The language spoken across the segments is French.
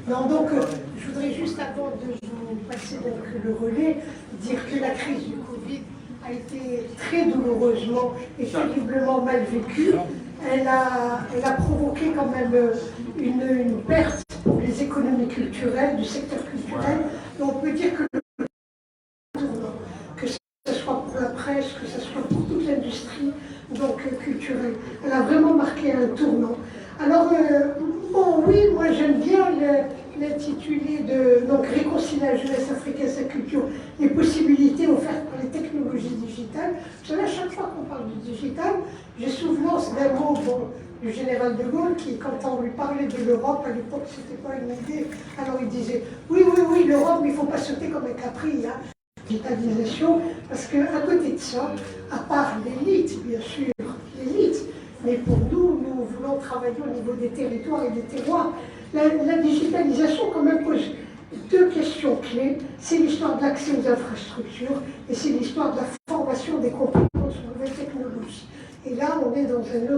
Non, donc, je voudrais juste, avant de vous passer donc, le relais, dire que la crise du Covid a été très douloureusement et terriblement mal vécue. Elle a provoqué quand même une perte pour les économies culturelles, du secteur culturel. Et on peut dire que ce soit pour la presse, que ce soit pour toute l'industrie donc culturelle. Elle a vraiment marqué un tournant. Alors, bon, oui, moi j'aime bien l'intitulé de donc, Réconcilier la jeunesse africaine, sa culture, les possibilités offertes par les technologies digitales. Vous savez, à chaque fois qu'on parle du digital, j'ai souvenance d'un mot du général de Gaulle qui, quand on lui parlait de l'Europe, à l'époque, c'était pas une idée, alors il disait oui, l'Europe, mais il ne faut pas sauter comme un capri, hein. Digitalisation, parce qu'à côté de ça, à part l'élite, bien sûr, l'élite, mais pour nous, nous voulons travailler au niveau des territoires et des terroirs. La digitalisation, quand même, pose deux questions clés. C'est l'histoire de l'accès aux infrastructures et c'est l'histoire de la formation des compétences aux nouvelles technologies. Et là, on est dans une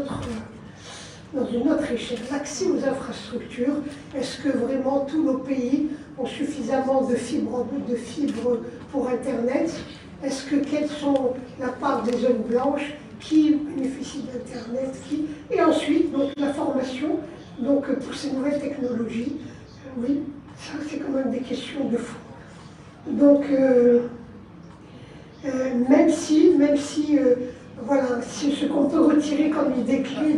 autre échelle. L'accès aux infrastructures, est-ce que vraiment tous nos pays ont suffisamment de fibres pour Internet? Est-ce que quelles sont la part des zones blanches qui bénéficient d'Internet, et ensuite donc la formation donc pour ces nouvelles technologies? Oui, ça c'est quand même des questions de fond. Donc même si voilà, ce qu'on peut retirer comme idée clé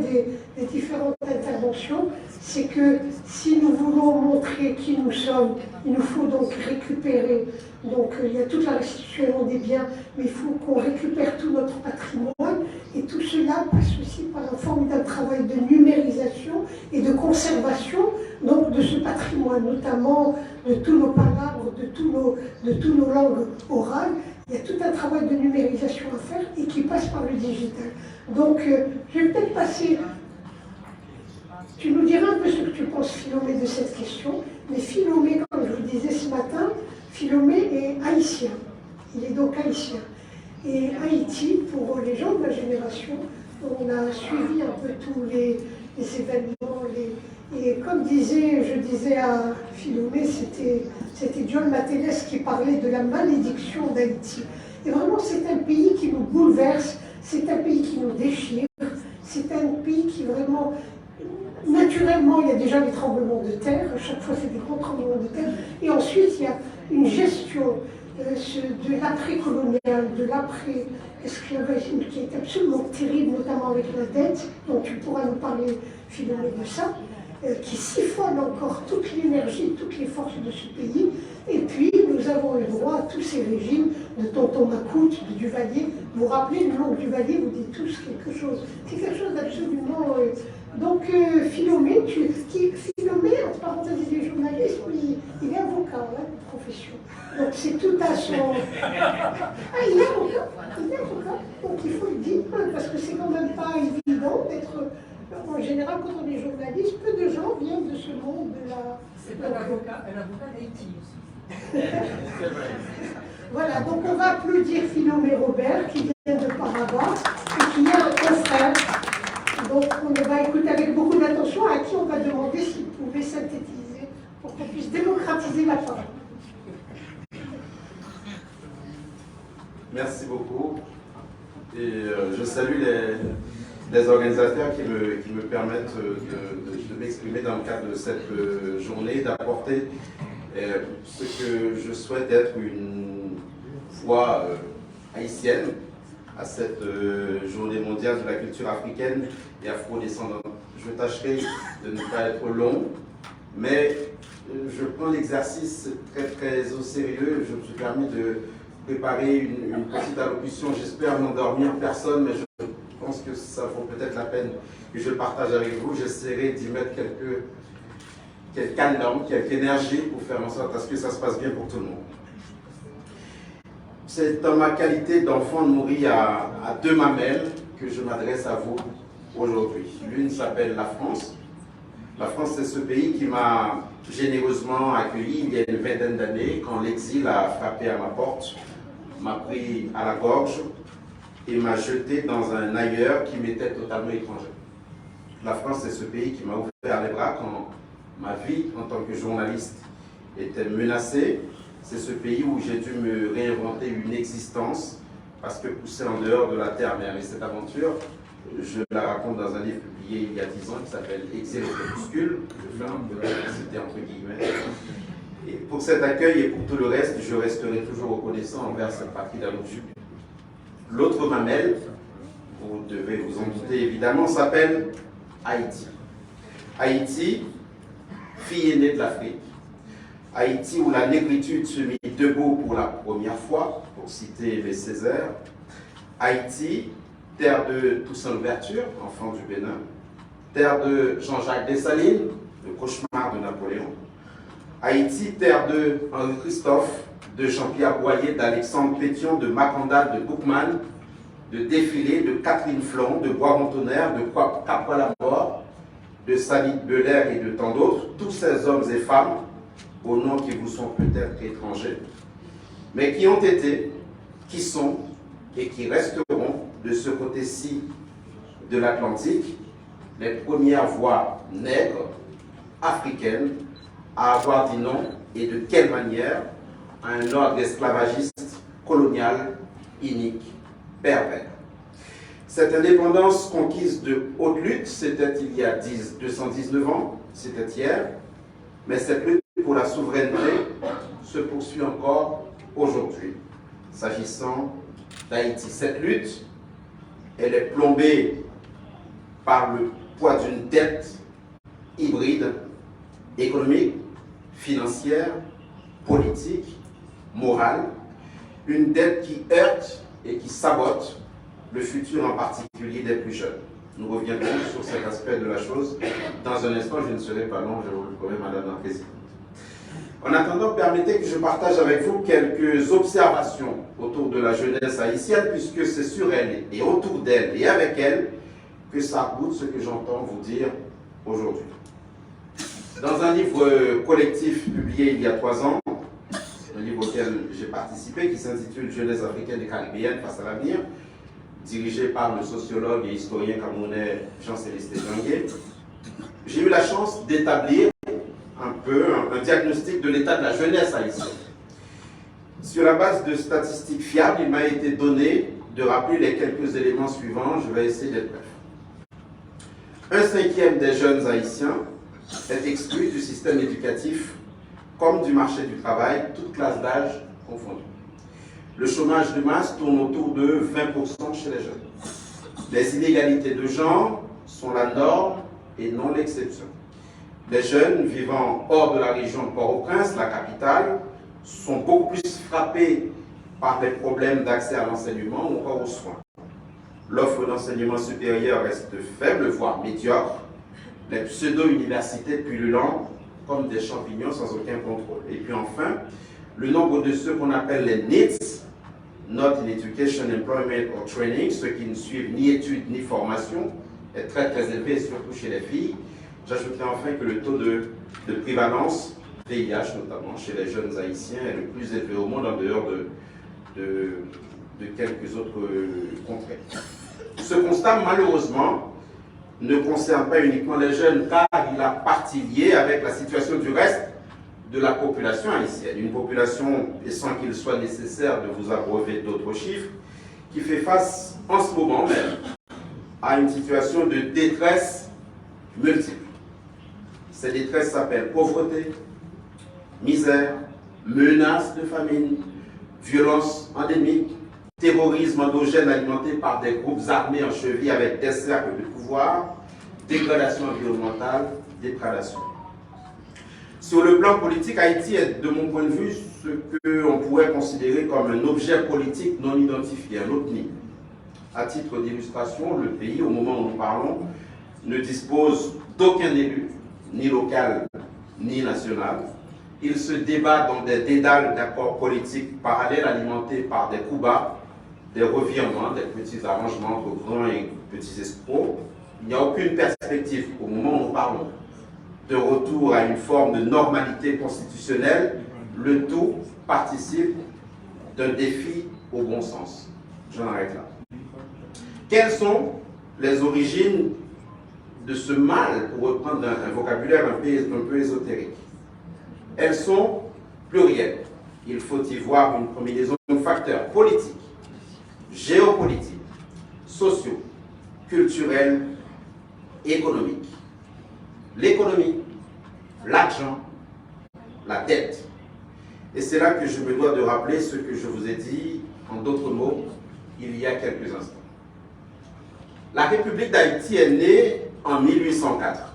des différentes interventions, c'est que si nous voulons montrer qui nous sommes, il nous faut donc récupérer, donc il y a toute la restitution des biens, mais il faut qu'on récupère tout notre patrimoine, et tout cela passe aussi par un formidable travail de numérisation et de conservation donc, de ce patrimoine, notamment de tous nos palabres, de tous nos langues orales. Il y a tout un travail de numérisation à faire et qui passe par le digital. Donc, je vais peut-être passer... Tu nous diras un peu ce que tu penses, Philomé, de cette question. Mais Philomé, comme je vous disais ce matin, Philomé est haïtien. Il est donc haïtien. Et Haïti, pour les gens de ma génération, on a suivi un peu tous les événements. Et comme je disais à Philomé, c'était John Mateles qui parlait de la malédiction d'Haïti. Et vraiment, c'est un pays qui nous bouleverse, c'est un pays qui nous déchire, c'est un pays qui vraiment... Naturellement, il y a déjà les tremblements de terre, à chaque fois c'est des grands tremblements de terre, et ensuite il y a une gestion de l'après-colonial, de l'après-esclavagisme qui est absolument terrible, notamment avec la dette, dont tu pourras nous parler, Philomé, de ça, qui siphonne encore toute l'énergie, toutes les forces de ce pays. Et puis, nous avons eu droit à tous ces régimes de Tonton Macoute, de Duvalier. Vous vous rappelez le nom de Duvalier, vous dites tous quelque chose. C'est quelque chose d'absolument... Donc, Philomé, Philomé, entre parenthèses, il est journaliste, mais il est avocat, hein, de profession. Donc, c'est tout à son... Ah, il est avocat. Donc, il faut le dire, parce que c'est quand même pas évident d'être... En général, quand on est journaliste, peu de gens viennent de ce monde de la... C'est un avocat d'Haïti aussi. Voilà, donc on va applaudir Philomé Robert, qui vient de Parava, et qui est un confrère. Donc on va écouter avec beaucoup d'attention, à qui on va demander s'il pouvait synthétiser pour qu'on puisse démocratiser la parole. Merci beaucoup. Et je salue les organisateurs qui me permettent de m'exprimer dans le cadre de cette journée, d'apporter ce que je souhaite être une voix haïtienne à cette journée mondiale de la culture africaine et afro-descendante. Je tâcherai de ne pas être long, mais je prends l'exercice très très au sérieux. Je me suis permis de préparer une petite allocution. J'espère n'endormir personne, mais je pense que ça vaut peut-être la peine que je le partage avec vous. J'essaierai d'y mettre quelques calmes, quelques énergie pour faire en sorte à ce que ça se passe bien pour tout le monde. C'est dans ma qualité d'enfant nourri à deux mamelles que je m'adresse à vous aujourd'hui. L'une s'appelle la France. La France, c'est ce pays qui m'a généreusement accueilli il y a une vingtaine d'années, quand l'exil a frappé à ma porte, m'a pris à la gorge et m'a jeté dans un ailleurs qui m'était totalement étranger. La France, c'est ce pays qui m'a ouvert les bras quand ma vie en tant que journaliste était menacée. C'est ce pays où j'ai dû me réinventer une existence parce que poussé en dehors de la terre-mère. Et cette aventure, je la raconte dans un livre publié il y a 10 ans qui s'appelle Exil au crépuscule. Je vais faire un peu de publicité entre guillemets. Et pour cet accueil et pour tout le reste, je resterai toujours reconnaissant envers cette partie d'Aloujou. L'autre mamelle, vous devez vous en douter évidemment, s'appelle Haïti. Haïti, fille aînée de l'Afrique. Haïti où la négritude se mit debout pour la première fois, pour citer Aimé Césaire. Haïti, terre de Toussaint Louverture, enfant du Bénin. Terre de Jean-Jacques Dessalines, le cauchemar de Napoléon. Haïti, terre de Henri Christophe, de Jean-Pierre Boyer, d'Alexandre Pétion, de Macandal, de Boukman, de Défilé, de Catherine Flon, de Bois-Montonnerre, de Capra-la-Mort, de Salit Belair et de tant d'autres, tous ces hommes et femmes, aux noms qui vous sont peut-être étrangers, mais qui ont été, qui sont et qui resteront de ce côté-ci de l'Atlantique, les premières voix nègres, africaines, à avoir dit non, et de quelle manière, à un ordre esclavagiste, colonial, inique, pervers. Cette indépendance conquise de haute lutte, c'était il y a 219 ans, c'était hier, mais cette lutte pour la souveraineté se poursuit encore aujourd'hui, s'agissant d'Haïti. Cette lutte, elle est plombée par le poids d'une dette hybride, économique, financière, politique, morale, une dette qui heurte et qui sabote le futur en particulier des plus jeunes. Nous reviendrons sur cet aspect de la chose. Dans un instant, je ne serai pas long, je vous le promets, Madame la Présidente. En attendant, permettez que je partage avec vous quelques observations autour de la jeunesse haïtienne, puisque c'est sur elle et autour d'elle et avec elle que ça goûte ce que j'entends vous dire aujourd'hui. Dans un livre collectif publié il y a 3 ans, un livre auquel j'ai participé, qui s'intitule « Jeunesse africaine et caribéenne face à l'avenir », dirigé par le sociologue et historien camerounais Jean-Célestin Janguier, j'ai eu la chance d'établir un diagnostic de l'état de la jeunesse haïtienne. Sur la base de statistiques fiables, il m'a été donné de rappeler les quelques éléments suivants. Je vais essayer d'être bref. 1/5 des jeunes haïtiens est exclu du système éducatif comme du marché du travail, toutes classes d'âge confondues. Le chômage de masse tourne autour de 20% chez les jeunes. Les inégalités de genre sont la norme et non l'exception. Les jeunes vivant hors de la région de Port-au-Prince, la capitale, sont beaucoup plus frappés par des problèmes d'accès à l'enseignement ou encore aux soins. L'offre d'enseignement supérieur reste faible, voire médiocre. Les pseudo-universités pullulant comme des champignons sans aucun contrôle. Et puis enfin, le nombre de ceux qu'on appelle les NEETs, Not in Education, Employment or Training, ceux qui ne suivent ni études ni formation, est très très élevé, surtout chez les filles. J'ajouterai enfin que le taux de prévalence, VIH notamment, chez les jeunes haïtiens est le plus élevé au monde en dehors de quelques autres contrées. Ce constat, malheureusement, ne concerne pas uniquement les jeunes, car il a partie liée avec la situation du reste de la population haïtienne. Une population, et sans qu'il soit nécessaire de vous abreuver d'autres chiffres, qui fait face en ce moment même à une situation de détresse multiple. Ces détresses s'appellent pauvreté, misère, menace de famine, violence endémique, terrorisme endogène alimenté par des groupes armés en cheville avec des cercles de pouvoir, dégradation environnementale, dégradation. Sur le plan politique, Haïti est, de mon point de vue, ce qu'on pourrait considérer comme un objet politique non identifié, un OVNI. À titre d'illustration, le pays, au moment où nous parlons, ne dispose d'aucun élu, ni local, ni national. Il se débat dans des dédales d'accords politiques parallèles alimentés par des coups bas, des revirements, des petits arrangements entre grands et petits escrocs. Il n'y a aucune perspective, au moment où nous parlons, de retour à une forme de normalité constitutionnelle. Le tout participe d'un défi au bon sens. J'en arrête là. Quelles sont les origines de ce mal, pour reprendre un vocabulaire un peu ésotérique. Elles sont plurielles. Il faut y voir une combinaison de facteurs politiques, géopolitiques, sociaux, culturels, économiques. L'économie, l'argent, la dette. Et c'est là que je me dois de rappeler ce que je vous ai dit, en d'autres mots, il y a quelques instants. La République d'Haïti est née en 1804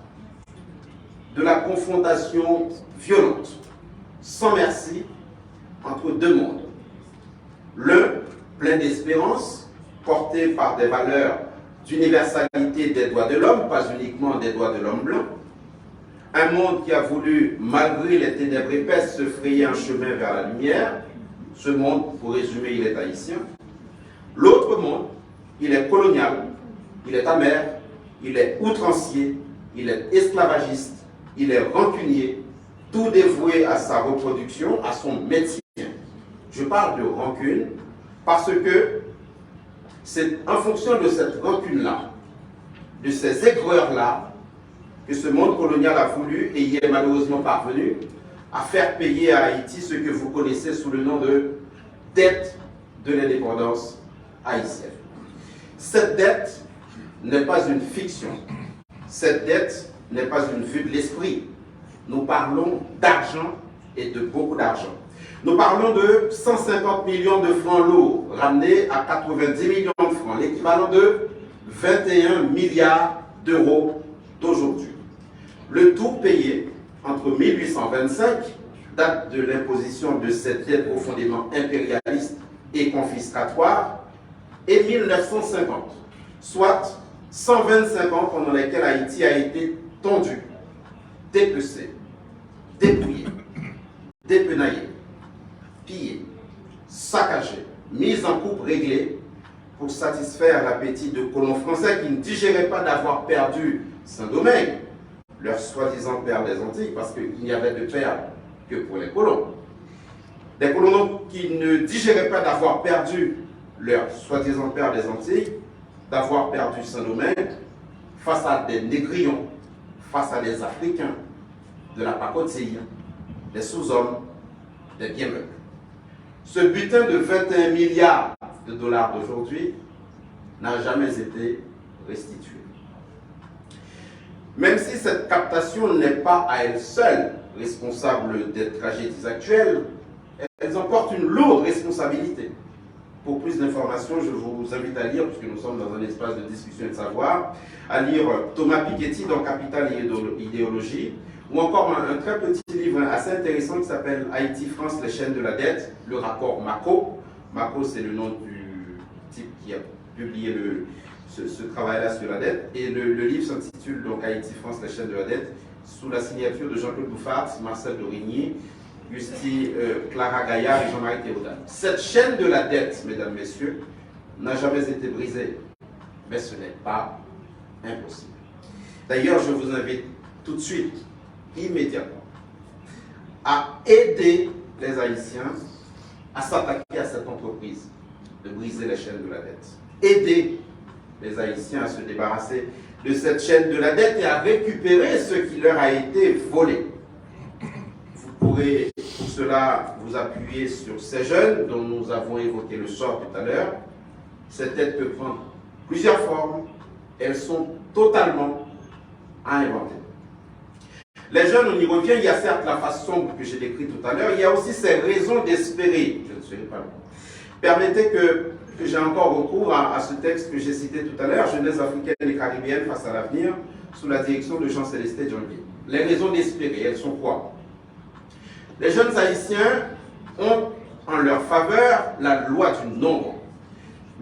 de la confrontation violente, sans merci, entre deux mondes. L'un, plein d'espérance, porté par des valeurs d'universalité des droits de l'homme, pas uniquement des droits de l'homme blanc. Un monde qui a voulu, malgré les ténèbres épaisses, se frayer un chemin vers la lumière. Ce monde, pour résumer, il est haïtien. L'autre monde, il est colonial, il est amer, il est outrancier, il est esclavagiste, il est rancunier, tout dévoué à sa reproduction, à son maintien. Je parle de rancune parce que c'est en fonction de cette rancune-là, de ces aigreurs-là, que ce monde colonial a voulu, et y est malheureusement parvenu, à faire payer à Haïti ce que vous connaissez sous le nom de dette de l'indépendance haïtienne. Cette dette n'est pas une fiction. Cette dette n'est pas une vue de l'esprit. Nous parlons d'argent et de beaucoup d'argent. Nous parlons de 150 millions de francs lourds, ramenés à 90 millions de francs, l'équivalent de 21 milliards d'euros d'aujourd'hui. Le tout payé entre 1825, date de l'imposition de cette dette profondément impérialiste et confiscatoire, et 1950, soit 125 ans pendant lesquels Haïti a été tondu, dépecé, dépouillé, dépenaillé, pillé, saccagé, mis en coupe réglée pour satisfaire l'appétit de colons français qui ne digéraient pas d'avoir perdu Saint-Domingue, leur soi-disant père des Antilles, parce qu'il n'y avait de père que pour les colons. Des colons qui ne digéraient pas d'avoir perdu leur soi-disant père des Antilles, d'avoir perdu Saint-Domingue face à des négrillons, face à des Africains, de la pacotille, des sous-hommes, des bien-meubles. Ce butin de 21 milliards de dollars d'aujourd'hui n'a jamais été restitué. Même si cette captation n'est pas à elle seule responsable des tragédies actuelles, elles emportent une lourde responsabilité. Pour plus d'informations, je vous invite à lire, puisque nous sommes dans un espace de discussion et de savoir, à lire Thomas Piketty dans Capital et idéologie, ou encore un très petit livre assez intéressant qui s'appelle Haïti-France, les chaînes de la dette, le rapport Mako. Mako, c'est le nom du type qui a publié ce travail-là sur la dette. Et le livre s'intitule donc Haïti-France, les chaînes de la dette, sous la signature de Jean-Claude Bouffard, Marcel Dorigny, Gusti, Clara Gaillard et Jean-Marie Théodan. Cette chaîne de la dette, mesdames, messieurs, n'a jamais été brisée, mais ce n'est pas impossible. D'ailleurs, je vous invite tout de suite, immédiatement, à aider les Haïtiens à s'attaquer à cette entreprise de briser les chaînes de la dette. Aider les Haïtiens à se débarrasser de cette chaîne de la dette et à récupérer ce qui leur a été volé. Vous pourrez pour cela vous appuyer sur ces jeunes dont nous avons évoqué le sort tout à l'heure. Cette dette peut prendre plusieurs formes. Elles sont totalement à inventer. Les jeunes, on y revient, il y a certes la face sombre que j'ai décrite tout à l'heure, il y a aussi ces raisons d'espérer. Je ne serai pas loin. Permettez que j'ai encore recours à ce texte que j'ai cité tout à l'heure, Jeunesse africaine et caribéenne face à l'avenir, sous la direction de Jean-Célestin Diongué. Les raisons d'espérer, elles sont quoi? Les jeunes haïtiens ont en leur faveur la loi du nombre.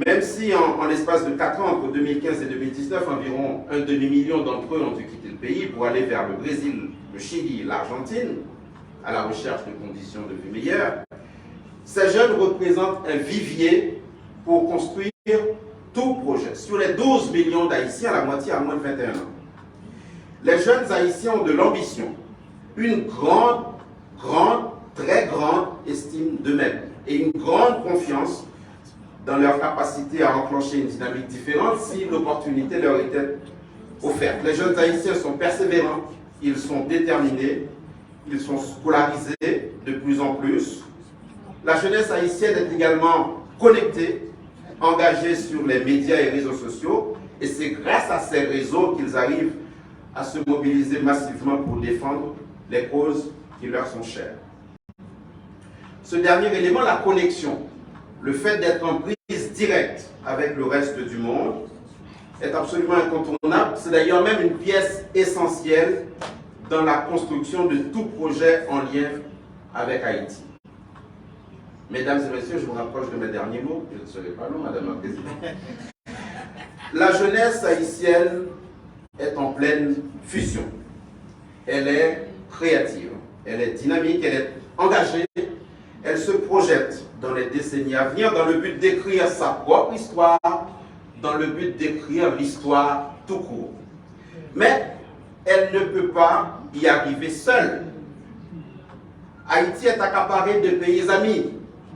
Même si en l'espace de 4 ans, entre 2015 et 2019, environ un demi-million d'entre eux ont dû quitter le pays pour aller vers le Brésil, le Chili et l'Argentine, à la recherche de conditions de vie meilleures, ces jeunes représentent un vivier pour construire tout projet. Sur les 12 millions d'Haïtiens, la moitié a moins de 21 ans. Les jeunes Haïtiens ont de l'ambition, une très grande estime d'eux-mêmes et une grande confiance dans leur capacité à enclencher une dynamique différente si l'opportunité leur était offertes. Les jeunes haïtiens sont persévérants, ils sont déterminés, ils sont scolarisés de plus en plus. La jeunesse haïtienne est également connectée, engagée sur les médias et réseaux sociaux, et c'est grâce à ces réseaux qu'ils arrivent à se mobiliser massivement pour défendre les causes qui leur sont chères. Ce dernier élément, la connexion, le fait d'être en prise directe avec le reste du monde, est absolument incontournable. C'est d'ailleurs même une pièce essentielle dans la construction de tout projet en lien avec Haïti. Mesdames et messieurs, je vous rapproche de mes derniers mots, je ne serai pas long, Madame la Présidente. La jeunesse haïtienne est en pleine fusion. Elle est créative, elle est dynamique, elle est engagée, elle se projette dans les décennies à venir dans le but d'écrire sa propre histoire, dans le but d'écrire l'histoire tout court. Mais elle ne peut pas y arriver seule. Haïti est accaparé de pays amis,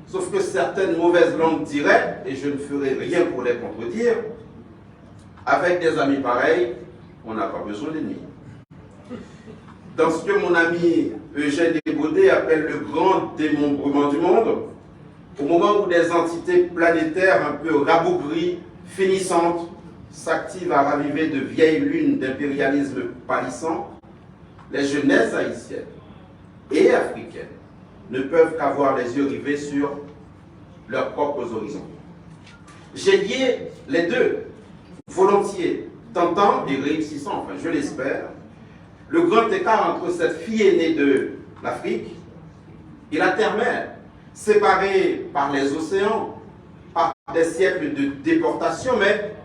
sauf que certaines mauvaises langues diraient, et je ne ferai rien pour les contredire, avec des amis pareils, on n'a pas besoin d'ennemis. Dans ce que mon ami Eugène Baudet appelle le grand démembrement du monde, au moment où des entités planétaires un peu rabougries, finissantes, s'activent à raviver de vieilles lunes d'impérialisme pâlissant, les jeunesses haïtiennes et africaines ne peuvent qu'avoir les yeux rivés sur leurs propres horizons. J'ai lié les deux, volontiers, tentant et réussissant, enfin je l'espère, le grand écart entre cette fille aînée de l'Afrique et la terre-mère, séparée par les océans, par des siècles de déportation, mais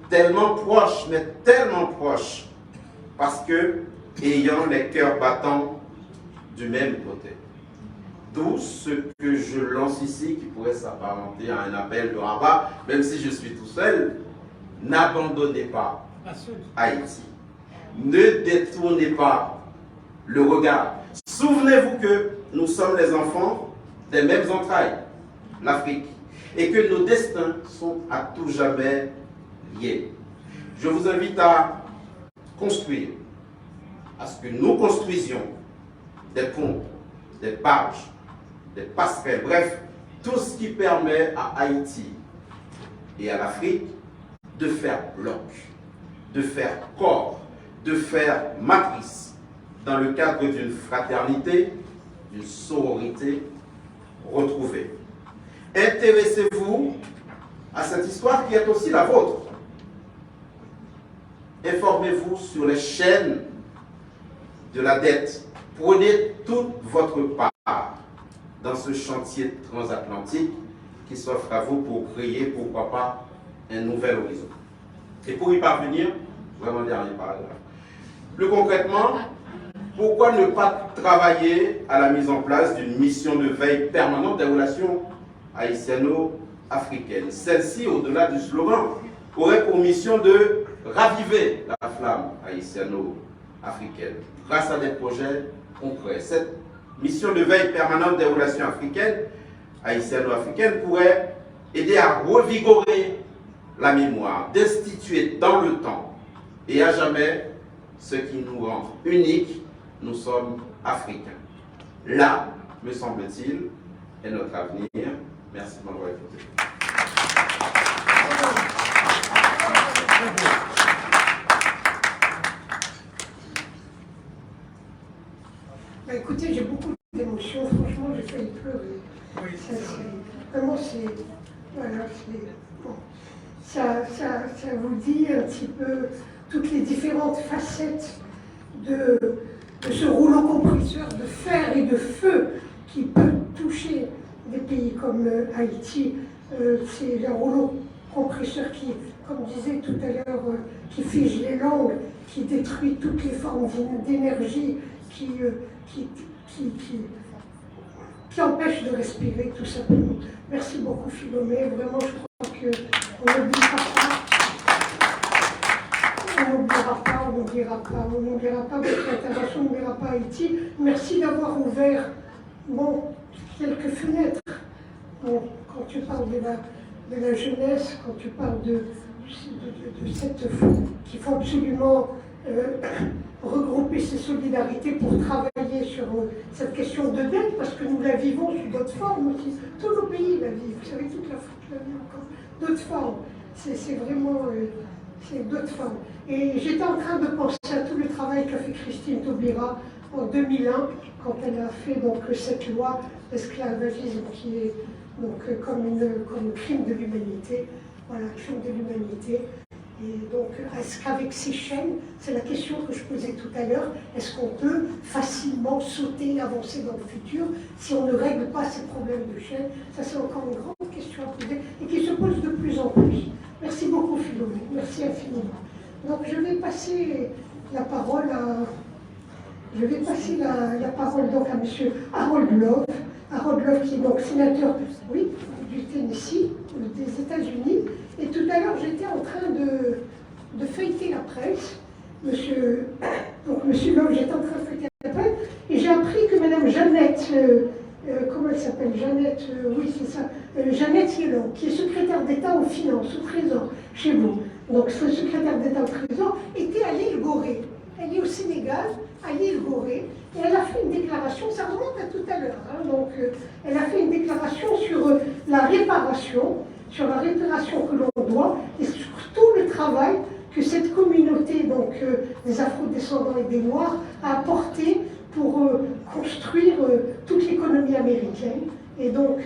tellement proches, parce que ayant les cœurs battants du même côté. D'où ce que je lance ici, qui pourrait s'apparenter à un appel de rabat, même si je suis tout seul, n'abandonnez pas Haïti. Ne détournez pas le regard. Souvenez-vous que nous sommes les enfants des mêmes entrailles, l'Afrique, et que nos destins sont à tout jamais liés. Je vous invite à construire, à ce que nous construisions des ponts, des barges, des passerelles, bref, tout ce qui permet à Haïti et à l'Afrique de faire bloc, de faire corps, de faire matrice dans le cadre d'une fraternité, d'une sororité retrouvée. Intéressez-vous à cette histoire qui est aussi la vôtre. Informez-vous sur les chaînes de la dette. Prenez toute votre part dans ce chantier transatlantique qui s'offre à vous pour créer, pourquoi pas, un nouvel horizon. Et pour y parvenir, vraiment dernier paragraphe. Plus concrètement, pourquoi ne pas travailler à la mise en place d'une mission de veille permanente des relations haïtiano-africaines? Celle-ci, au-delà du slogan, aurait pour mission de raviver la flamme haïtiano-africaine grâce à des projets concrets. Cette mission de veille permanente des relations africaines, haïtiano-africaines, pourrait aider à revigorer la mémoire, destituer dans le temps et à jamais ce qui nous rend uniques. Nous sommes africains. Là, me semble-t-il, est notre avenir. Merci de m'avoir écouté. Bah, écoutez, j'ai beaucoup d'émotions. Franchement, j'ai failli pleurer. Oui. Vraiment, c'est... Voilà, c'est... Bon. Ça vous dit un petit peu toutes les différentes facettes de ce rouleau compresseur de fer et de feu qui peut toucher des pays comme Haïti. C'est un rouleau compresseur qui, comme disait tout à l'heure, qui fige les langues, qui détruit toutes les formes d'énergie, qui empêche de respirer tout simplement. Merci beaucoup Philomé, vraiment je crois qu'on n'oubliera pas. On n'oubliera pas votre intervention, on n'oubliera pas Haïti. Merci d'avoir ouvert quelques fenêtres. Bon, quand tu parles de la jeunesse, quand tu parles de cette qu'il faut absolument regrouper ces solidarités pour travailler sur cette question de dette, parce que nous la vivons sous d'autres formes aussi. Tous nos pays la vivent, vous savez, toute l'Afrique la vit encore d'autres formes. C'est vraiment c'est d'autres formes. Et j'étais en train de penser à tout le travail qu'a fait Christine Taubira en 2001, quand elle a fait donc cette loi d'esclavagisme qui est donc comme crime de l'humanité, voilà, crime de l'humanité. Et donc, est-ce qu'avec ces chaînes, c'est la question que je posais tout à l'heure, est-ce qu'on peut facilement sauter, avancer dans le futur si on ne règle pas ces problèmes de chaînes? Ça, c'est encore une grande question à poser et qui se pose de plus en plus. Merci beaucoup, Philomène. Merci infiniment. Donc, je vais passer la parole donc à M. Harold Love. Harold Love, qui est donc sénateur, oui, du Tennessee, des États-Unis. Et tout à l'heure, j'étais en train de feuilleter la presse. Monsieur Love, j'étais en train de feuilleter la presse, et j'ai appris que Madame Jeannette, comment elle s'appelle, Jeannette, oui, c'est ça, Jeannette Yellon, qui est secrétaire d'État aux Finances, au Trésor, chez vous. Donc, ce secrétaire d'État au Trésor était à l'île Gorée. Elle est au Sénégal, à l'île Gorée, et elle a fait une déclaration, ça remonte à tout à l'heure, hein, donc elle a fait une déclaration sur la réparation que l'on doit, et sur tout le travail que cette communauté donc, des Afro-descendants et des Noirs a apporté pour construire toute l'économie américaine. Et donc,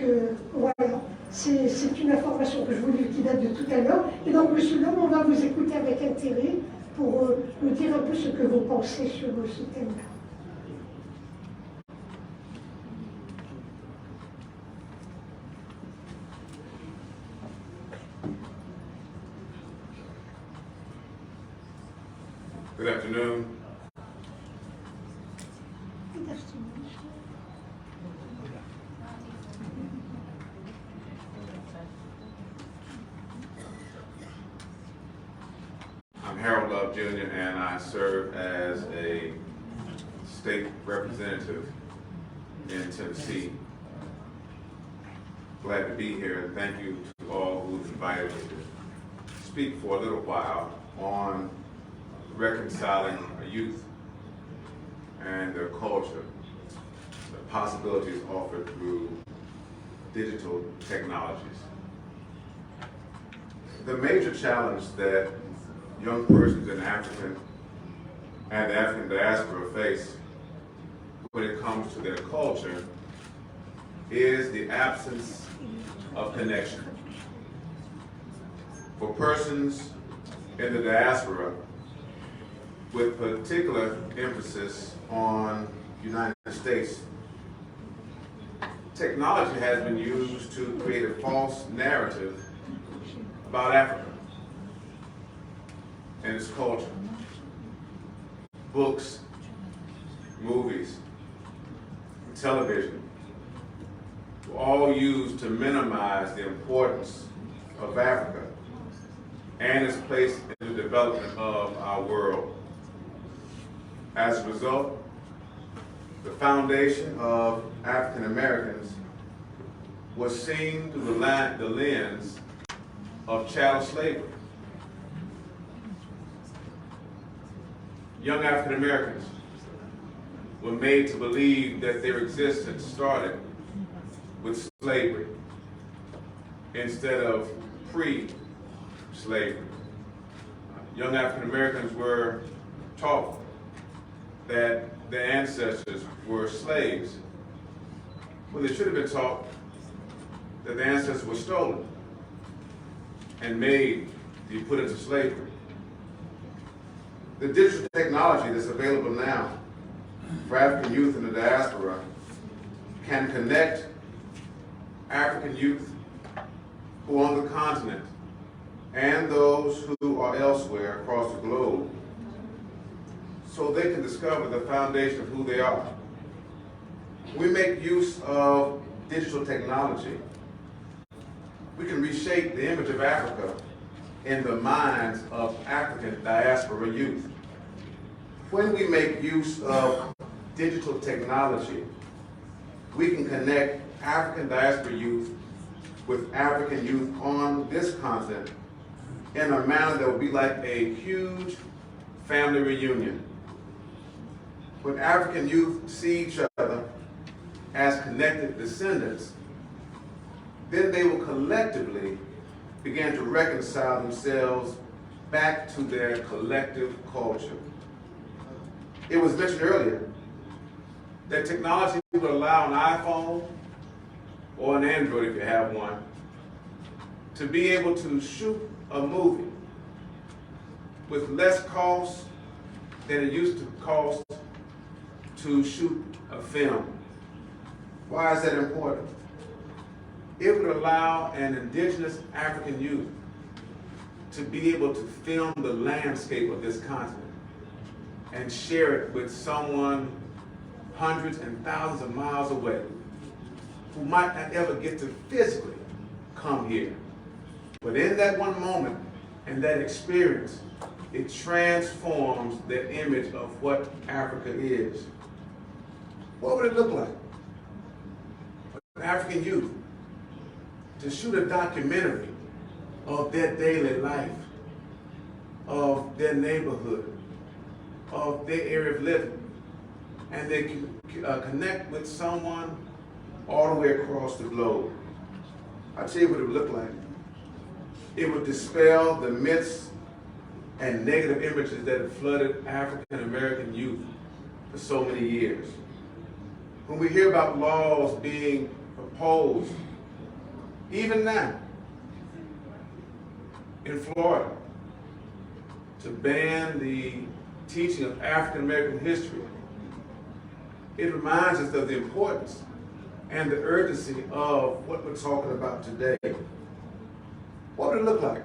voilà, c'est une information que je voulais qui date de tout à l'heure. Et donc, monsieur Lhomme, on va vous écouter avec intérêt pour nous dire un peu ce que vous pensez sur ce thème-là. Good afternoon. I'm Harold Love Jr. and I serve as a state representative in Tennessee. Glad to be here and thank you to all who've invited me to speak for a little while on reconciling our youth and their culture, the possibilities offered through digital technologies. The major challenge that young persons in African and the African diaspora face when it comes to their culture is the absence of connection. For persons in the diaspora, with particular emphasis on the United States, technology has been used to create a false narrative about Africa and its culture. Books, movies, television were all used to minimize the importance of Africa and its place in the development of our world. As a result, the foundation of African Americans was seen through the lens of chattel slavery. Young African Americans were made to believe that their existence started with slavery instead of pre-slavery. Young African Americans were taught that their ancestors were slaves, when they should have been taught that their ancestors were stolen and made to be put into slavery. The digital technology that's available now for African youth in the diaspora can connect African youth who are on the continent and those who are elsewhere across the globe, so they can discover the foundation of who they are. We make use of digital technology. We can reshape the image of Africa in the minds of African diaspora youth. When we make use of digital technology, we can connect African diaspora youth with African youth on this continent in a manner that would be like a huge family reunion. When African youth see each other as connected descendants, then they will collectively begin to reconcile themselves back to their collective culture. It was mentioned earlier that technology will allow an iPhone or an Android, if you have one, to be able to shoot a movie with less cost than it used to cost to shoot a film. Why is that important? It would allow an indigenous African youth to be able to film the landscape of this continent and share it with someone hundreds and thousands of miles away who might not ever get to physically come here. But in that one moment and that experience, it transforms the image of what Africa is. What would it look like for an African youth to shoot a documentary of their daily life, of their neighborhood, of their area of living, and they can connect with someone all the way across the globe? I'll tell you what it would look like. It would dispel the myths and negative images that have flooded African American youth for so many years. When we hear about laws being proposed, even now, in Florida, to ban the teaching of African American history, it reminds us of the importance and the urgency of what we're talking about today. What would it look like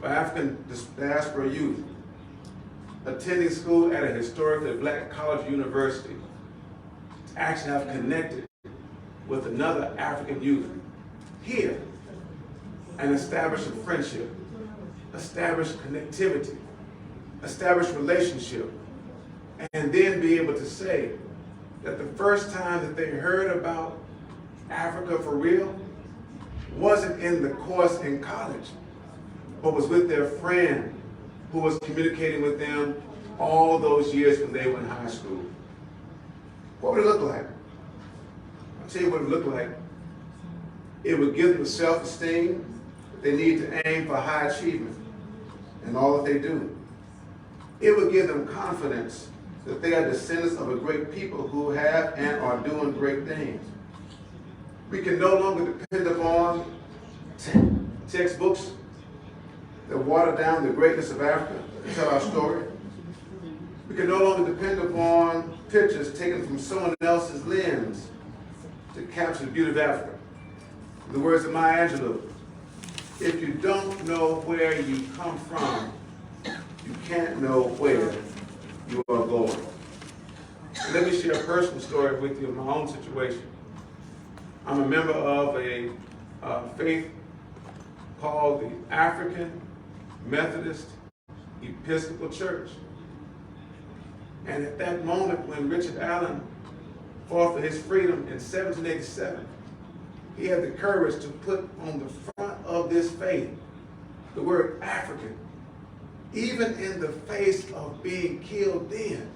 for African diaspora youth attending school at a historically black college or university to actually have connected with another African youth here and establish a friendship, establish connectivity, establish relationship, and then be able to say that the first time that they heard about Africa for real wasn't in the course in college, but was with their friend who was communicating with them all those years when they were in high school. What would it look like? I'll tell you what it would look like. It would give them self-esteem that they need to aim for high achievement in all that they do. It would give them confidence that they are descendants of a great people who have and are doing great things. We can no longer depend upon textbooks that water down the greatness of Africa to tell our story. We can no longer depend upon pictures taken from someone else's lens to capture the beauty of Africa. In the words of Maya Angelou, if you don't know where you come from, you can't know where you are going. Let me share a personal story with you of my own situation. I'm a member of a faith called the African Methodist Episcopal Church. And at that moment when Richard Allen fought for his freedom in 1787, he had the courage to put on the front of this faith the word African, even in the face of being killed then.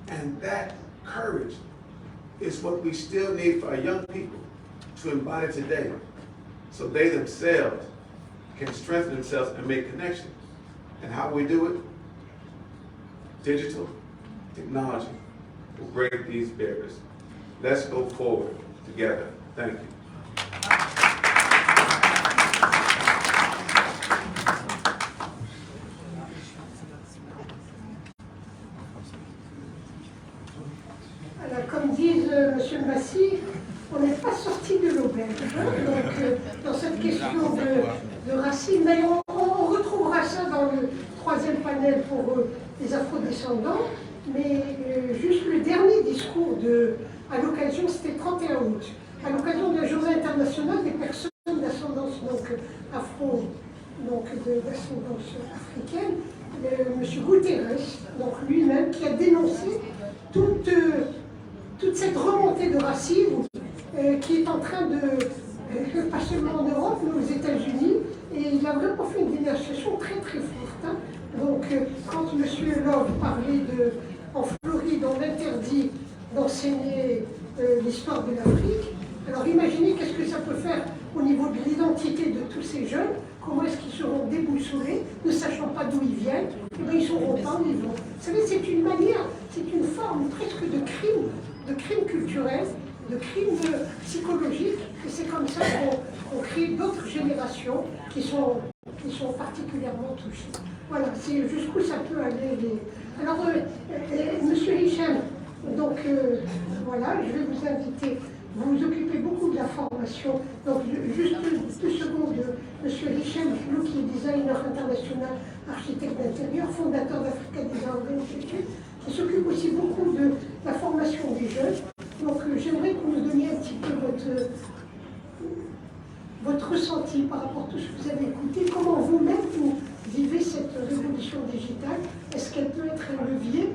And that courage is what we still need for our young people to embody today, so they themselves can strengthen themselves and make connections. And how we do it? Digital technology will break these barriers. Let's go forward together. Thank you. Alors, comme disent Monsieur Massy, on n'est pas sorti de l'auberge. Donc, dans cette question de racisme, d'ailleurs, on retrouvera ça dans le troisième panel pour les afrodescendants. Mais juste le dernier discours à l'occasion, c'était 31 août, à l'occasion de la Journée internationale des personnes d'ascendance afro, d'ascendance africaine, M. Guterres, donc lui-même, qui a dénoncé toute cette remontée de racisme qui est en train pas seulement en Europe, mais aux États-Unis, et il a vraiment fait une dénonciation très très forte. Hein. Donc, quand M. Love parlait en Floride, on interdit d'enseigner l'histoire de l'Afrique, alors imaginez qu'est-ce que ça peut faire au niveau de l'identité de tous ces jeunes, comment est-ce qu'ils seront déboussolés, ne sachant pas d'où ils viennent, et bien ils seront pas où ils vont. Vous savez, c'est une manière, c'est une forme presque de crime culturel, de crime psychologique, et c'est comme ça qu'on crée d'autres générations qui sont particulièrement touchées. Voilà, c'est jusqu'où ça peut aller. Alors, Monsieur Hicham, donc voilà, je vais vous inviter. Vous vous occupez beaucoup de la formation. Donc, juste 2 secondes, M. Hicham, qui est designer international, architecte d'intérieur, fondateur d'Africa Design Organization, qui s'occupe aussi beaucoup de la formation des jeunes. Donc, j'aimerais que vous nous donniez un petit peu votre ressenti par rapport à tout ce que vous avez écouté. Comment vous-même, vous vivez cette révolution digitale? Est-ce qu'elle peut être un levier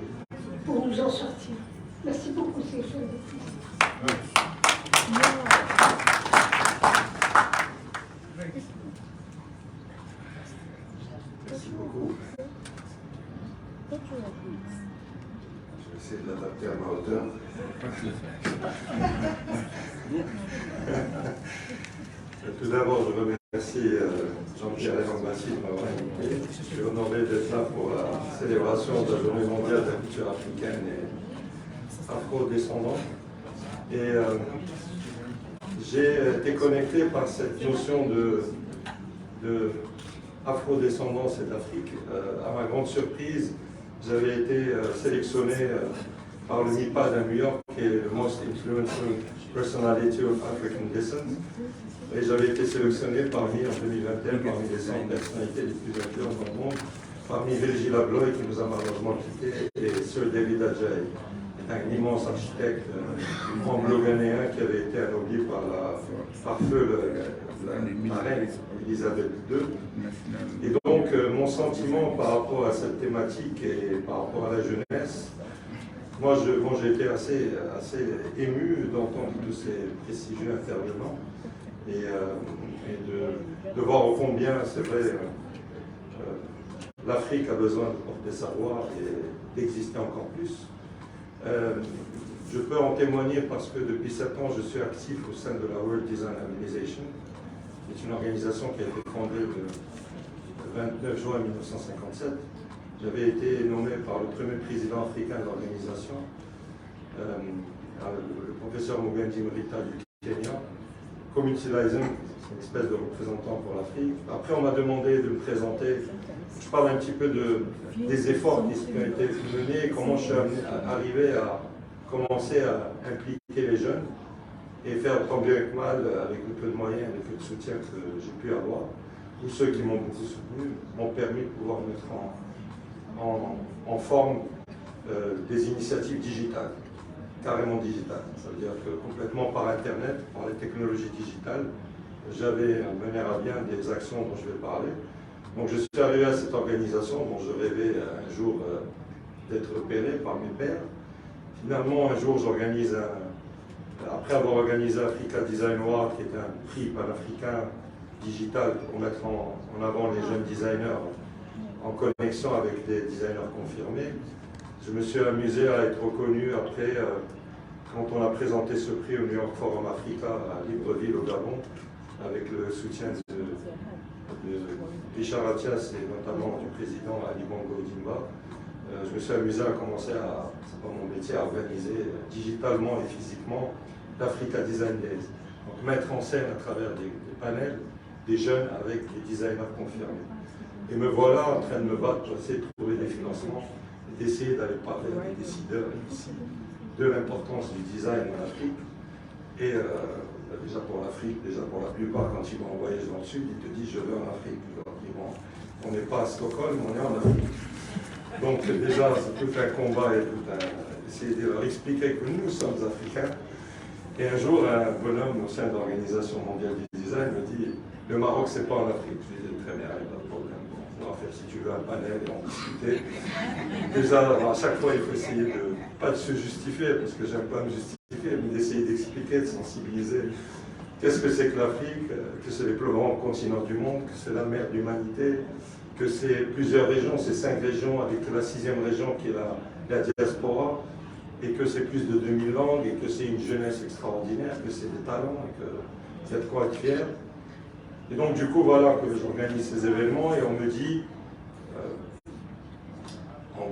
pour nous en sortir? Merci beaucoup, c'est Hicham. Merci beaucoup. Je vais essayer de l'adapter à ma hauteur. Tout d'abord, je remercie Jean-Pierre Lambassi de m'avoir invité. Je suis honoré d'être là pour la célébration de la Journée mondiale de la culture africaine et afro-descendante. Et j'ai été connecté par cette notion de afro-descendance et d'Afrique. À ma grande surprise, j'avais été sélectionné par le MIPAD à New York, qui est le Most Influential Personality of African Descent. Et j'avais été sélectionné parmi, en 2021, parmi les 100 personnalités les plus influentes dans le monde, parmi Virgil Abloh, qui nous a malheureusement quittés, et Sir David Adjaye, un immense architecte anglo-ghanéen qui avait été anobli par feu la reine Elisabeth II. Et donc, mon sentiment par rapport à cette thématique et par rapport à la jeunesse, moi, j'ai été assez ému d'entendre tous ces prestigieux intervenants et de voir au combien, c'est vrai, l'Afrique a besoin de porter sa voix et d'exister encore plus. Je peux en témoigner parce que depuis 7 ans, je suis actif au sein de la World Design Organization, qui est une organisation qui a été fondée le 29 juin 1957. J'avais été nommé par le premier président africain de l'organisation, le professeur Mugenzi Mrita du Kenya. Community Liaison, c'est une espèce de représentant pour l'Afrique. Après, on m'a demandé de me présenter. Je parle un petit peu des efforts qui ont été menés et comment je suis arrivé à commencer à impliquer les jeunes et faire tant bien que mal, avec le peu de moyens et le peu de soutien que j'ai pu avoir. Tous ceux qui m'ont beaucoup soutenu m'ont permis de pouvoir mettre en forme des initiatives digitales, carrément digitales. Ça veut dire que complètement par Internet, par les technologies digitales, j'avais mené à bien des actions dont je vais parler. Donc je suis arrivé à cette organisation dont je rêvais un jour d'être repéré par mes pairs. Finalement, un jour, j'organise, après avoir organisé Africa Design Award, qui est un prix panafricain digital pour mettre en avant les jeunes designers en connexion avec des designers confirmés, je me suis amusé à être reconnu après, quand on a présenté ce prix au New York Forum Africa à Libreville au Gabon, avec le soutien de Richard Attias et notamment du président Ali Bongo Odimba. Je me suis amusé à commencer c'est pas mon métier, à organiser digitalement et physiquement l'Africa Design Days. Donc mettre en scène à travers des panels des jeunes avec des designers confirmés. Et me voilà en train de me battre pour essayer de trouver des financements et d'essayer d'aller parler avec des décideurs ici de l'importance du design en Afrique. Et déjà pour l'Afrique, déjà pour la plupart, quand ils vont en voyage dans le sud, ils te disent je veux en Afrique. Je leur dis bon, on n'est pas à Stockholm, on est en Afrique. Donc déjà, c'est tout un combat et essayer de leur expliquer que nous sommes africains. Et un jour, un bonhomme au sein de l'Organisation mondiale du design me dit le Maroc, c'est pas en Afrique. Je lui dis très bien, il n'y a pas de problème. On va faire, si tu veux, un panel et en discuter. Déjà, à chaque fois, il faut essayer pas de se justifier, parce que j'aime pas me justifier, mais d'essayer d'expliquer, de sensibiliser Qu'est-ce que c'est que l'Afrique? Que c'est le plus grand continent du monde, que c'est la mère d'humanité, que c'est plusieurs régions, c'est 5 régions avec la 6e région qui est la diaspora, et que c'est plus de 2000 langues, et que c'est une jeunesse extraordinaire, que c'est des talents, et qu'il y a de quoi être fier. Et donc du coup, voilà que j'organise ces événements, et on me dit, en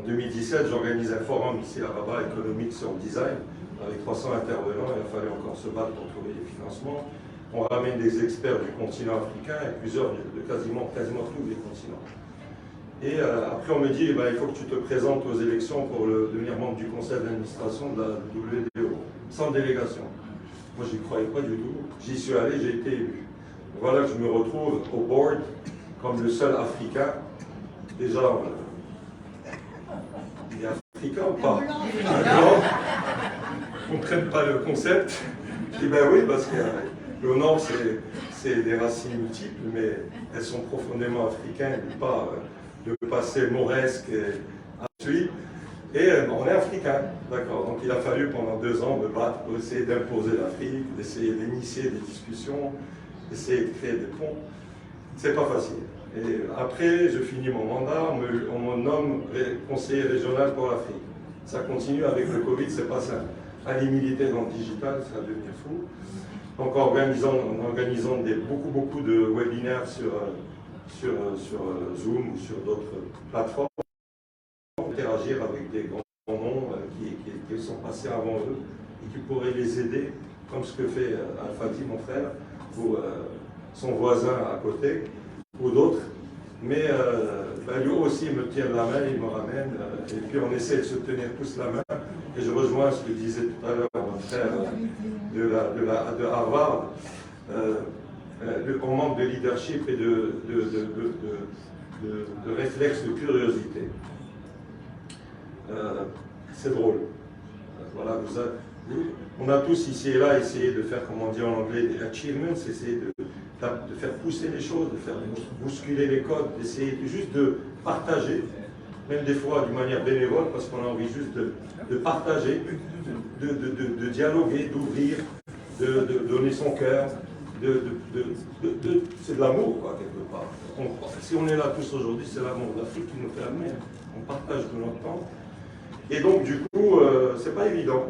2017, j'organise un forum ici à Rabat économique sur le design, avec 300 intervenants. Il a fallu encore se battre pour trouver des financements. On ramène des experts du continent africain et plusieurs de quasiment tous les continents. Et après, on me dit, il faut que tu te présentes aux élections pour devenir membre du conseil d'administration de la WDO, sans délégation. Moi, je n'y croyais pas du tout. J'y suis allé, j'ai été élu. Voilà que je me retrouve au board comme le seul Africain. Déjà, il est africain ou pas? Non, ils ne comprennent pas le concept. Je dis ben oui, parce que le Nord, c'est des racines multiples, mais elles sont profondément africaines, pas de passé mauresque et ensuite. Et on est africain, d'accord. Donc il a fallu pendant 2 ans me battre pour essayer d'imposer l'Afrique, d'essayer d'initier des discussions, d'essayer de créer des ponts. C'est pas facile. Et après, je finis mon mandat, on me nomme conseiller régional pour l'Afrique. Ça continue avec le Covid, c'est pas simple. Aller militer dans le digital, ça va devenir fou. Donc en organisant beaucoup de webinaires sur Zoom ou sur d'autres plateformes, interagir avec des grands noms qui sont passés avant eux et qui pourraient les aider, comme ce que fait Al-Fati, mon frère, ou son voisin à côté, ou d'autres. Mais lui aussi me tient la main, il me ramène, et puis on essaie de se tenir tous la main. Et je rejoins ce que disait tout à l'heure mon frère de Harvard. On manque de leadership et de réflexe de curiosité. C'est drôle. Voilà, on a tous ici et là essayé de faire, comme on dit en anglais, des achievements, essayer de faire pousser les choses, de faire bousculer les codes, d'essayer juste de partager, même des fois d'une manière bénévole, parce qu'on a envie juste de partager, de dialoguer, d'ouvrir, de donner son cœur. C'est de l'amour, quoi, quelque part. Si on est là tous aujourd'hui, c'est l'amour d'Afrique qui nous permet. On partage de notre temps. Et donc, du coup, c'est pas évident.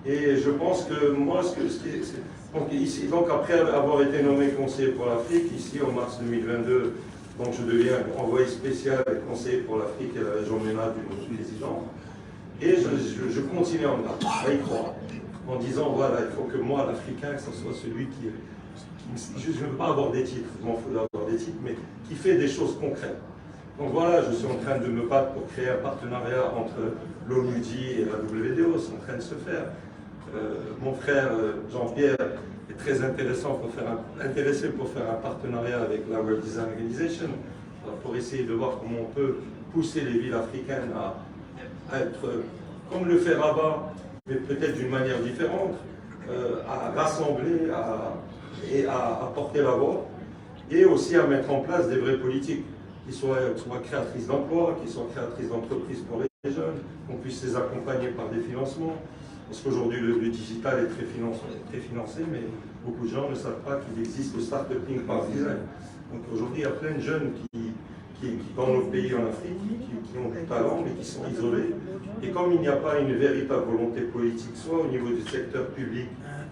Et je pense que moi, donc après avoir été nommé conseiller pour l'Afrique, ici en mars 2022, donc je deviens envoyé spécial et conseiller pour l'Afrique et la région MENA du président. Et je continue à y croire, en disant, voilà, il faut que moi, l'Africain, que ce soit celui je ne veux pas avoir des titres, je m'en fous d'avoir des titres, mais qui fait des choses concrètes. Donc voilà, je suis en train de me battre pour créer un partenariat entre l'ONUDI et la WDO, c'est en train de se faire. Mon frère Jean-Pierre est très intéressé pour faire un partenariat avec la World Design Organization, pour essayer de voir comment on peut pousser les villes africaines à être, comme le fait Rabat, mais peut-être d'une manière différente, à rassembler et à porter la voix, et aussi à mettre en place des vraies politiques qui soient créatrices d'emplois, qui soient créatrices d'entreprises pour les jeunes, qu'on puisse les accompagner par des financements. Parce qu'aujourd'hui, le digital est très financé, mais beaucoup de gens ne savent pas qu'il existe le Startup par Design. Donc aujourd'hui, il y a plein de jeunes qui dans nos pays en Afrique, qui ont du talent, mais qui sont isolés. Et comme il n'y a pas une véritable volonté politique, soit au niveau du secteur public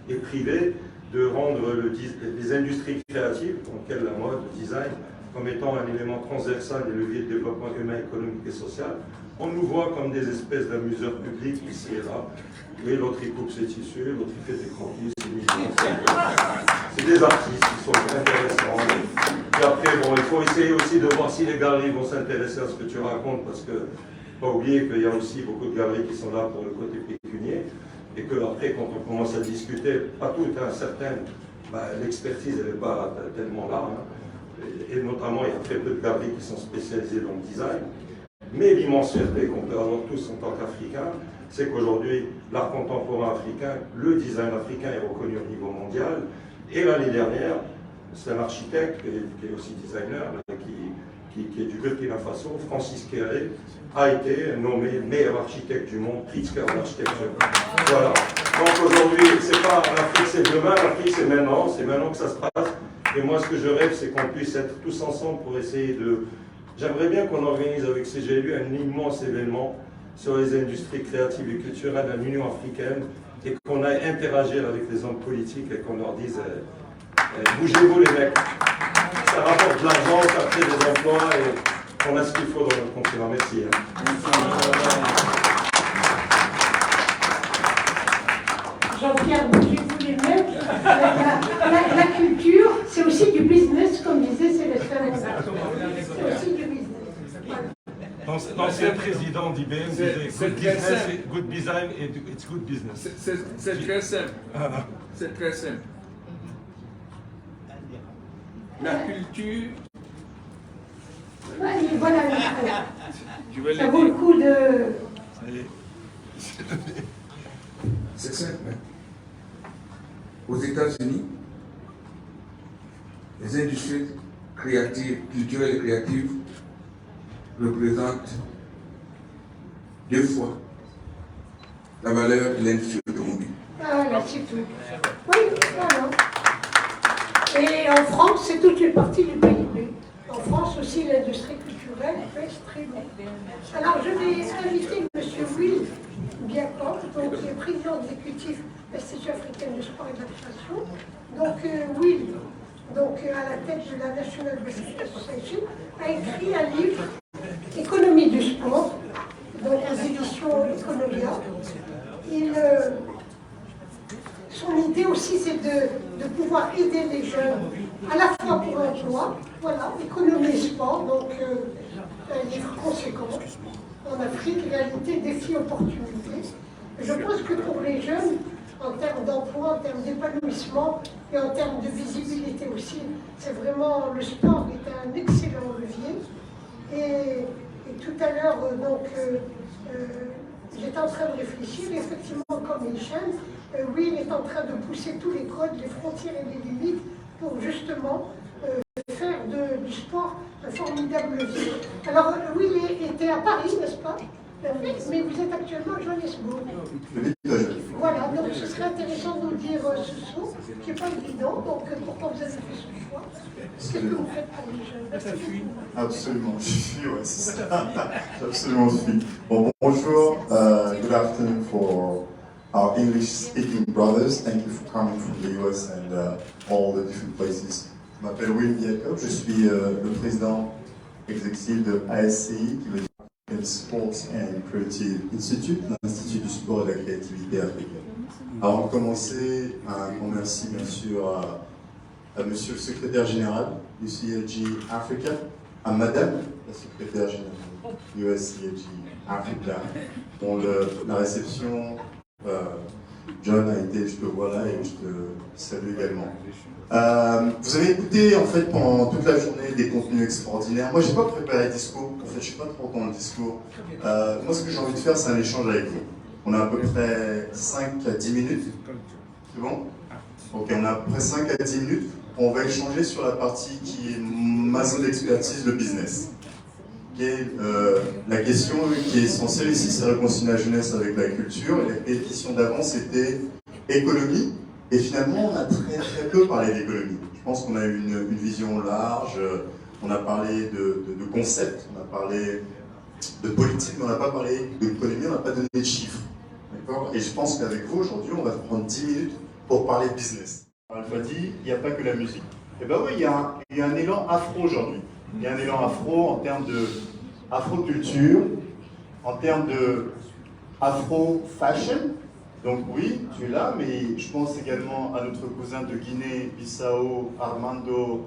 et privé, de rendre les industries créatives, dans lesquelles la mode, le design, comme étant un élément transversal des leviers de développement humain, économique et social, on nous voit comme des espèces d'amuseurs publics ici et là. Et l'autre il coupe ses tissus, l'autre il fait des croquis, c'est des artistes qui sont intéressants. Et après, bon, il faut essayer aussi de voir si les galeries vont s'intéresser à ce que tu racontes, parce que pas oublier qu'il y a aussi beaucoup de galeries qui sont là pour le côté pécunier, et que après, quand on commence à discuter, pas toutes, hein, certaines, l'expertise elle n'est pas tellement là. Hein. Et notamment, il y a très peu de galeries qui sont spécialisées dans le design. Mais l'immense fierté qu'on peut avoir tous en tant qu'Africains, c'est qu'aujourd'hui, l'art contemporain africain, le design africain est reconnu au niveau mondial. Et l'année dernière, c'est un architecte qui est aussi designer, qui est du Burkina Faso, Francis Kéré, a été nommé meilleur architecte du monde, Pritzker d'architecture. Voilà. Donc aujourd'hui, c'est pas l'Afrique c'est demain, l'Afrique c'est maintenant que ça se passe. Et moi ce que je rêve, c'est qu'on puisse être tous ensemble pour essayer de... J'aimerais bien qu'on organise avec CGLU un immense événement sur les industries créatives et culturelles à l'Union africaine et qu'on aille interagir avec les hommes politiques et qu'on leur dise bougez-vous les mecs, ça rapporte de l'argent, ça crée des emplois et on a ce qu'il faut dans notre continent. Merci. Jean-Pierre, bougez-vous les mecs. La culture, c'est aussi du business, comme disait Célestin Montand. C'est aussi du business. Voilà. L'ancien président d'IBM disait good design et it's good business. C'est très simple. C'est très simple. La culture. Ouais, voilà, Je vais ça le vaut le dire. coup de... C'est simple. Hein. Aux États-Unis, les industries créatives, culturelles et créatives représentent 2 fois la valeur de l'industrie automobile. Ah, là, c'est tout. Oui, voilà. Et en France, c'est toute une partie du PIB. En France aussi, l'industrie culturelle pèse très bien. Alors, je vais inviter M. Will Biakov, donc qui est président exécutif de l'Institut africain du sport et de la création. Donc, Will, donc, à la tête de la National Baseball Association, a écrit un livre, Économie du sport, donc aux éditions Economia. Son idée aussi, c'est de pouvoir aider les jeunes, à la fois pour l'emploi, voilà, économie et sport, donc un livre conséquent. En Afrique, réalité, défis, opportunités. Je pense que pour les jeunes, en termes d'emploi, en termes d'épanouissement et en termes de visibilité aussi, c'est vraiment, le sport est un excellent levier. Et tout à l'heure, j'étais en train de réfléchir, effectivement, comme Michel, Will est en train de pousser tous les codes, les frontières et les limites pour justement faire du sport un formidable levier. Alors, Will était à Paris, n'est-ce pas? Mais vous êtes actuellement à Johannesburg. Voilà, donc ce serait intéressant de nous dire ce saut, qui n'est pas évident, donc pourquoi vous avez fait ce choix? Qu'est-ce que vous faites pour les jeunes? Merci beaucoup. Absolument, je suis, ouais, c'est ça. Absolument, je suis. Bon, bonjour, good afternoon for our English-speaking brothers. Thank you for coming from the US and all the different places. Je m'appelle Will Biakov, je suis le président exécutif de ASCI, qui veut dire Sports and Creative Institute, l'Institut du sport et de la créativité africaine. Avant de commencer, un grand merci bien sûr à monsieur le secrétaire général du CLG Africa, à madame la secrétaire générale du CLG Africa, dont la réception, John a été, je te vois là et je te salue également. Vous avez écouté en fait pendant toute la journée des contenus extraordinaires. Moi, j'ai pas préparé le discours. En fait, je suis pas trop dans le discours. Moi, ce que j'ai envie de faire, c'est un échange avec vous. On a à peu près 5 à 10 minutes. C'est bon? Ok, on a à peu près 5 à 10 minutes. On va échanger sur la partie qui est ma zone d'expertise, le business. La question qui est essentielle ici, c'est réconcilier la jeunesse avec la culture. Et la question d'avant, c'était économie. Et finalement, on a très peu parlé d'économie. Je pense qu'on a eu une vision large, on a parlé de concepts, on a parlé de politique, mais on n'a pas parlé d'économie, on n'a pas donné de chiffres. D'accord? Et je pense qu'avec vous, aujourd'hui, on va prendre 10 minutes pour parler business. Alpha dit, il n'y a pas que la musique. Eh bien oui, il y a un élan afro aujourd'hui. Il y a un élan afro en termes de afro-culture, en termes de afro-fashion. Donc oui, tu es là, mais je pense également à notre cousin de Guinée-Bissau, Armando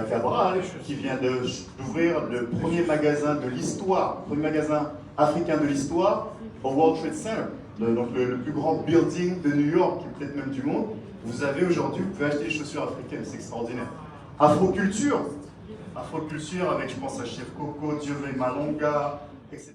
Cabral, qui vient d'ouvrir le premier magasin de l'histoire, le premier magasin africain de l'histoire au World Trade Center, donc le plus grand building de New York, et peut-être même du monde. Vous avez aujourd'hui, vous pouvez acheter des chaussures africaines, c'est extraordinaire. Afroculture avec, je pense à Chef Coco, Dieudonné Malonga, etc.